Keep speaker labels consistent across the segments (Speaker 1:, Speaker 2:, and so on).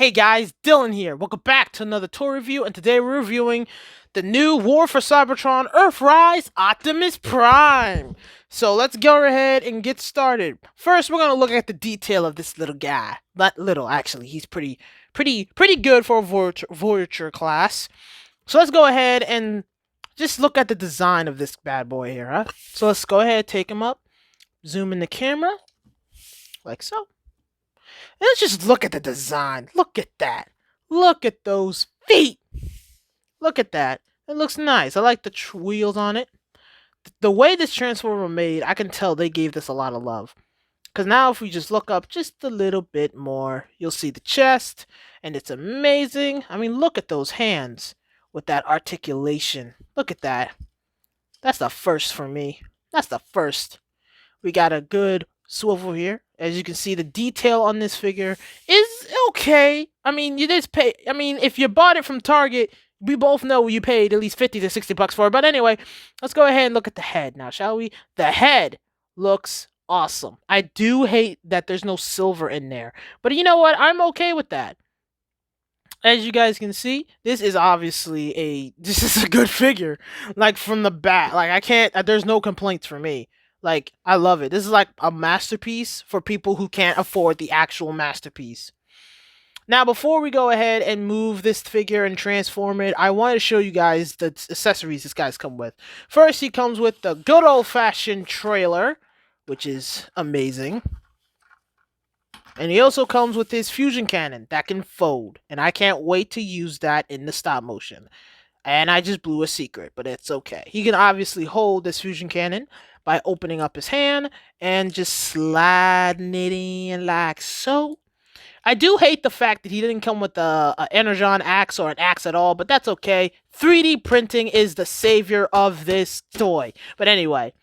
Speaker 1: Hey guys, Dylan here. Welcome back to another toy review, and today we're reviewing the new War for Cybertron Earthrise Optimus Prime. So let's go ahead and get started. First, we're gonna look at the detail of this little guy. Not little, actually. He's pretty good for a Voyager class. So let's go ahead and just look at the design of this bad boy here, huh? So let's go ahead, take him up, zoom in the camera, like so. Let's just look at the design. Look at that. Look at those feet. Look at that. It looks nice. I like the wheels on it. The way this transformer made, I can tell they gave this a lot of love. Because now if we just look up just a little bit more, you'll see the chest. And it's amazing. I mean, look at those hands with that articulation. Look at that. That's the first for me. That's the first. We got a good swivel here. As you can see, the detail on this figure is okay. I mean, you just pay. I mean, if you bought it from Target, we both know you paid at least 50 to 60 bucks for it. But anyway, let's go ahead and look at the head now, shall we? The head looks awesome. I do hate that there's no silver in there. But you know what? I'm okay with that. As you guys can see, this is obviously this is a good figure. Like from the back, like I can't. There's no complaints for me. Like I love it. This is like a masterpiece for people who can't afford the actual masterpiece. Now, before we go ahead and move this figure and transform it, I want to show you guys the accessories this guy's come with. First, he comes with the good old-fashioned trailer, which is amazing. And he also comes with his fusion cannon that can fold. And I can't wait to use that in the stop motion. And I just blew a secret, but it's okay. He can obviously hold this fusion cannon by opening up his hand and just sliding it in like so. I do hate the fact that he didn't come with a Energon axe or an axe at all, but that's okay. 3D printing is the savior of this toy. But anyway,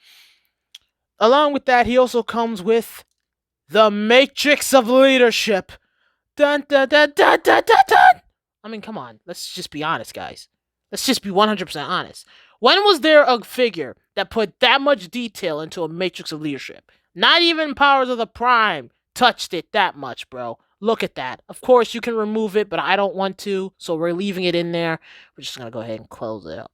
Speaker 1: along with that, he also comes with the Matrix of Leadership. Dun dun dun dun dun dun dun! I mean, come on. Let's just be honest, guys. Let's just be 100% honest. When was there a figure that put that much detail into a Matrix of Leadership? Not even Powers of the Prime touched it that much, bro. Look at that. Of course, you can remove it, but I don't want to, so we're leaving it in there. We're just going to go ahead and close it up.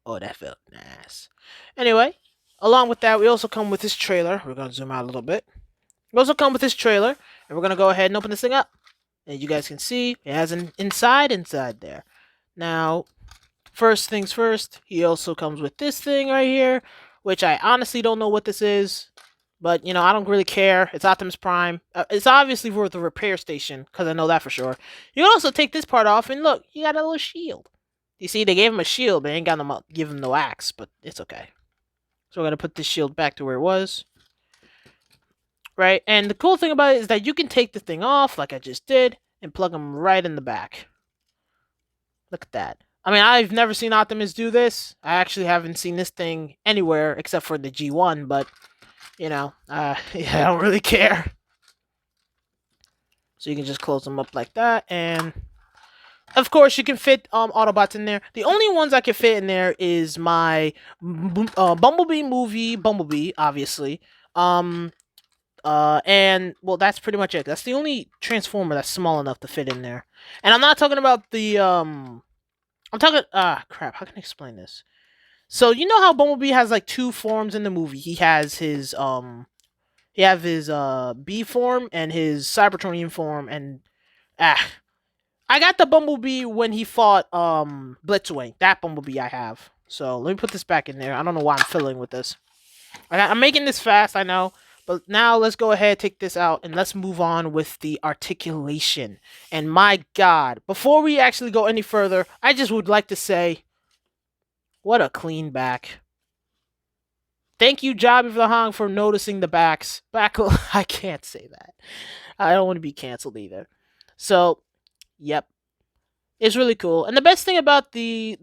Speaker 1: Oh, that felt nice. Anyway, along with that, we also come with this trailer. We're going to zoom out a little bit. We also come with this trailer, and we're going to go ahead and open this thing up. And you guys can see it has an inside there. Now, first things first, he also comes with this thing right here, which I honestly don't know what this is. But, you know, I don't really care. It's Optimus Prime. It's obviously for the repair station, because I know that for sure. You can also take this part off, and look, you got a little shield. You see, they gave him a shield, but they ain't got him give him no axe, but it's okay. So we're going to put this shield back to where it was. Right? And the cool thing about it is that you can take the thing off, like I just did, and plug them right in the back. Look at that. I mean, I've never seen Optimus do this. I actually haven't seen this thing anywhere except for the G1, but, you know, yeah, I don't really care. So you can just close them up like that, and of course, you can fit Autobots in there. The only ones I can fit in there is my Bumblebee movie, Bumblebee, obviously. And well, that's pretty much it. That's the only Transformer that's small enough to fit in there. And I'm not talking about the I'm talking crap. How can I explain this? So you know how Bumblebee has like two forms in the movie. He has his B form and his Cybertronian form, and I got the Bumblebee when he fought Blitzwing. That Bumblebee I have. So let me put this back in there. I don't know why I'm fiddling with this. I'm making this fast, I know. But now let's go ahead, take this out, and let's move on with the articulation. And my God, before we actually go any further, I just would like to say, what a clean back. Thank you, Jobby for the Hong, for noticing the backs. I can't say that. I don't want to be canceled either. So, yep. It's really cool. And the best thing about the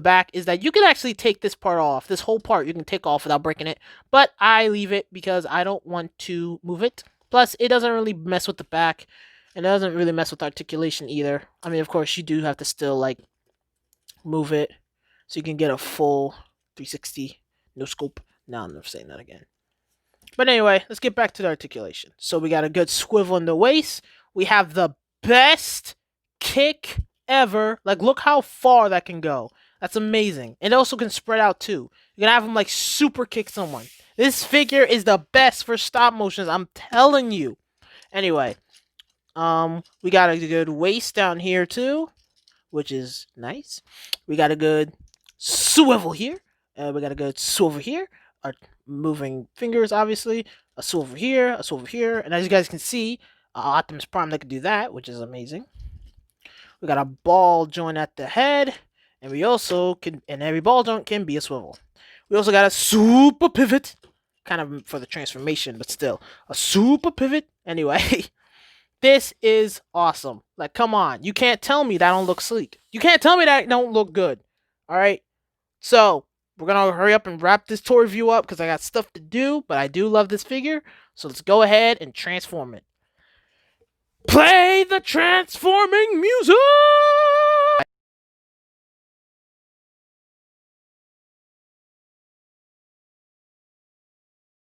Speaker 1: back is that you can actually take this part off. This whole part you can take off without breaking it. But I leave it because I don't want to move it. Plus, it doesn't really mess with the back. And it doesn't really mess with articulation either. I mean, of course, you do have to still, like, move it. So you can get a full 360 no scope. Now I'm never saying that again. But anyway, let's get back to the articulation. So we got a good swivel in the waist. We have the best kick ever. Like, look how far that can go. That's amazing. And it also can spread out too. You can have him like super kick someone. This figure is the best for stop motions. I'm telling you. Anyway, we got a good waist down here too, which is nice. We got a good swivel here. We got a good swivel here. Our moving fingers, obviously. A swivel here, a swivel here. And as you guys can see, Optimus Prime that can do that, which is amazing. We got a ball joint at the head. And we also can, and every ball joint can be a swivel. We also got a super pivot. Kind of for the transformation, but still. A super pivot. Anyway. This is awesome. Like, come on. You can't tell me that don't look sleek. You can't tell me that don't look good. Alright? So, we're going to hurry up and wrap this toy review up because I got stuff to do, but I do love this figure. So, let's go ahead and transform it. Play the transforming music!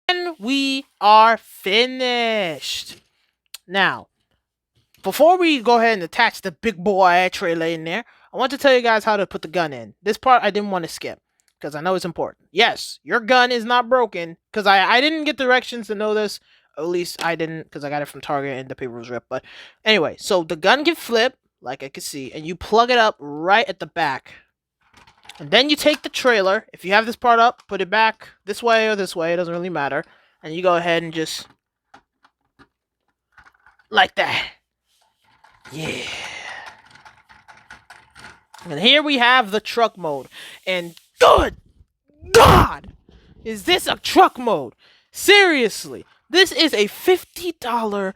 Speaker 1: And we are finished. Now, before we go ahead and attach the big boy trailer in there, I want to tell you guys how to put the gun in. This part I didn't want to skip because I know it's important. Yes, your gun is not broken because I didn't get directions to know this. At least I didn't because I got it from Target and the paper was ripped. But anyway, so the gun can flip, like I can see, and you plug it up right at the back. And then you take the trailer. If you have this part up, put it back this way or this way. It doesn't really matter. And you go ahead and just like that. Yeah. And here we have the truck mode. And good God! Is this a truck mode? Seriously. This is a $50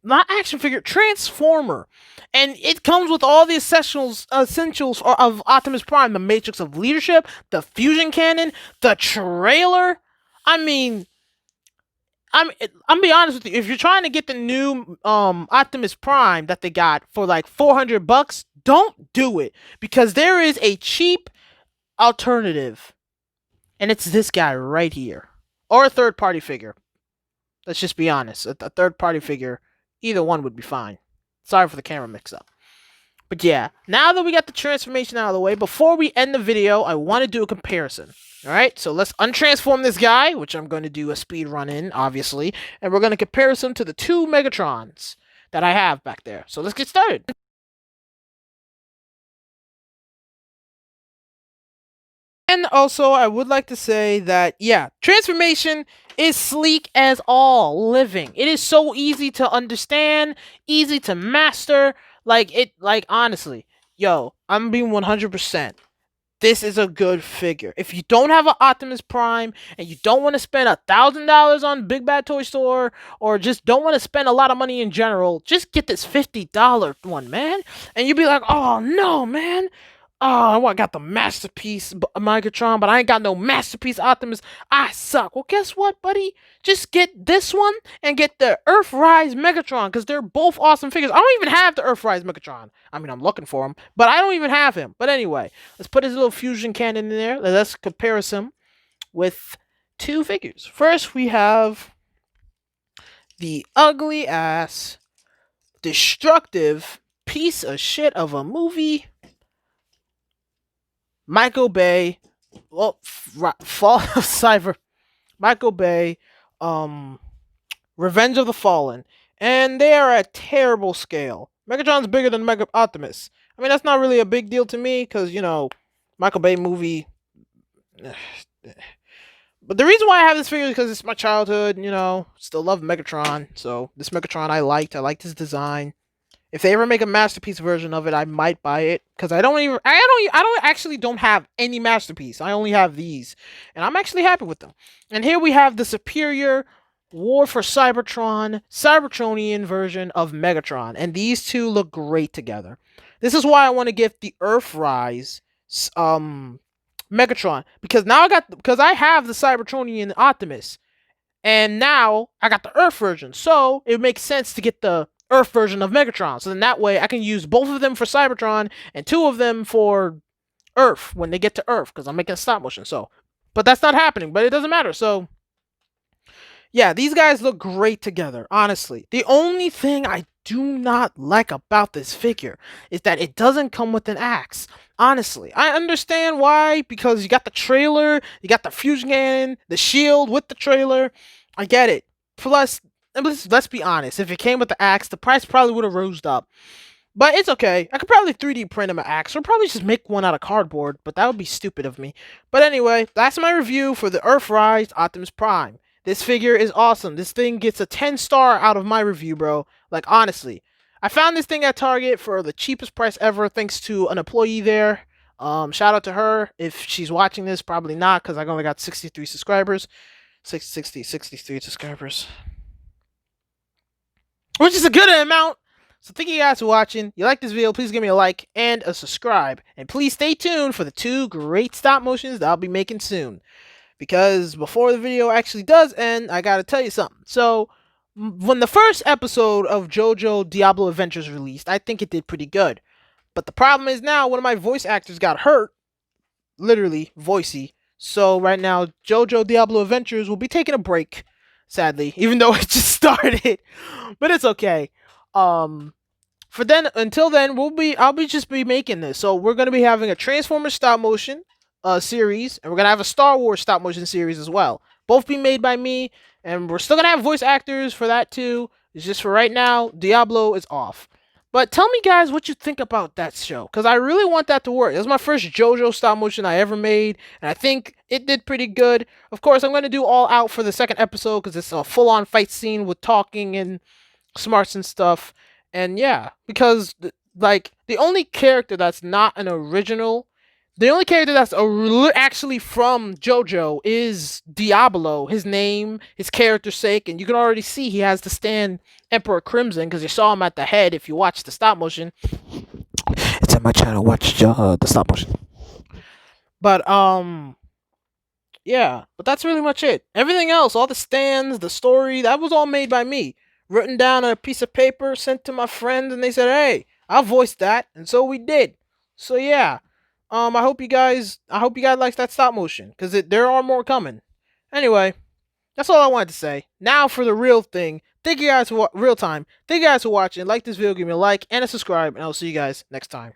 Speaker 1: not action figure, transformer. And it comes with all the essentials of Optimus Prime. The Matrix of Leadership, the fusion cannon, the trailer. I mean, I'm be honest with you. If you're trying to get the new Optimus Prime that they got for like $400, don't do it because there is a cheap alternative, and it's this guy right here, or a third-party figure. Let's just be honest. A third-party figure, either one would be fine. Sorry for the camera mix-up. But yeah, now that we got the transformation out of the way, before we end the video, I want to do a comparison. Alright, so let's untransform this guy, which I'm going to do a speed run in, obviously. And we're going to compare him to the two Megatrons that I have back there. So let's get started. And also, I would like to say that, yeah, transformation is sleek as all living. It is so easy to understand, easy to master. Like honestly, yo, I'm being 100%. This is a good figure. If you don't have an Optimus Prime and you don't want to spend $1,000 on Big Bad Toy Store or just don't want to spend a lot of money in general, just get this $50 one, man. And you'll be like, oh no, man. Oh, I got the Masterpiece Megatron, but I ain't got no Masterpiece Optimus. I suck. Well, guess what, buddy? Just get this one and get the Earthrise Megatron, because they're both awesome figures. I don't even have the Earthrise Megatron. I mean, I'm looking for him, but I don't even have him. But anyway, let's put his little fusion cannon in there. Let's compare him with two figures. First, we have the ugly-ass, destructive piece of shit of a movie, Michael Bay, well, Fall of Cyber, Michael Bay, Revenge of the Fallen, and they are at terrible scale. Megatron's bigger than Mega Optimus. I mean, that's not really a big deal to me, because, you know, Michael Bay movie. But the reason why I have this figure is because it's my childhood, you know, still love Megatron, so this Megatron I liked his design. If they ever make a Masterpiece version of it, I might buy it because I don't actually have any Masterpiece. I only have these, and I'm actually happy with them. And here we have the superior War for Cybertronian version of Megatron, and these two look great together. This is why I want to get the Earthrise Megatron, because I have the Cybertronian Optimus, and now I got the Earth version, so it makes sense to get the Earth version of Megatron. So then that way I can use both of them for Cybertron and two of them for Earth when they get to Earth, because I'm making a stop motion. So, but that's not happening, but it doesn't matter. So Yeah, these guys look great together, honestly. The only thing I do not like about this figure is that it doesn't come with an axe. Honestly, I understand why, because you got the trailer, you got the fusion cannon, the shield with the trailer. I get it. Plus, let's be honest, if it came with the axe, the price probably would have rose up. But it's okay. I could probably 3D print him an axe, or probably just make one out of cardboard, but that would be stupid of me. But anyway, that's my review for the Earthrise Optimus Prime. This figure is awesome. This thing gets a 10-star out of my review, bro. Like, honestly. I found this thing at Target for the cheapest price ever, thanks to an employee there. Shout out to her. If she's watching this, probably not, because I only got 63 subscribers. 63 subscribers. Which is a good amount. So thank you guys for watching. You like this video, please give me a like and a subscribe. And please stay tuned for the 2 great stop motions that I'll be making soon. Because before the video actually does end, I gotta tell you something. So, when the first episode of JoJo Diablo Adventures released, I think it did pretty good. But the problem is now one of my voice actors got hurt. Literally, voicey. So right now, JoJo Diablo Adventures will be taking a break, sadly. Even though it just started. But it's okay. For then, until then, I'll just be making this. So we're gonna be having a Transformers stop motion series, and we're gonna have a Star Wars stop motion series as well. Both be made by me, and we're still gonna have voice actors for that too. It's just for right now, Diablo is off. But tell me, guys, what you think about that show, because I really want that to work. It was my first JoJo stop motion I ever made, and I think it did pretty good. Of course, I'm gonna do all out for the second episode because it's a full-on fight scene with talking and smarts and stuff. And yeah, because like the only character that's not an original, the only character that's actually from JoJo is Diablo. His name, his character's sake, and you can already see he has to stand Emperor Crimson because you saw him at the head if you watch the stop motion. It's on my channel. Watch the stop motion. But yeah, but that's really much it. Everything else, all the stands, the story, that was all made by me. Written down on a piece of paper, sent to my friends, and they said, "Hey, I'll voice that," and so we did. So yeah, I hope you guys like that stop motion because there are more coming. Anyway, that's all I wanted to say. Now for the real thing. Thank you guys for real time. Thank you guys for watching. Like this video, give me a like and a subscribe, and I'll see you guys next time.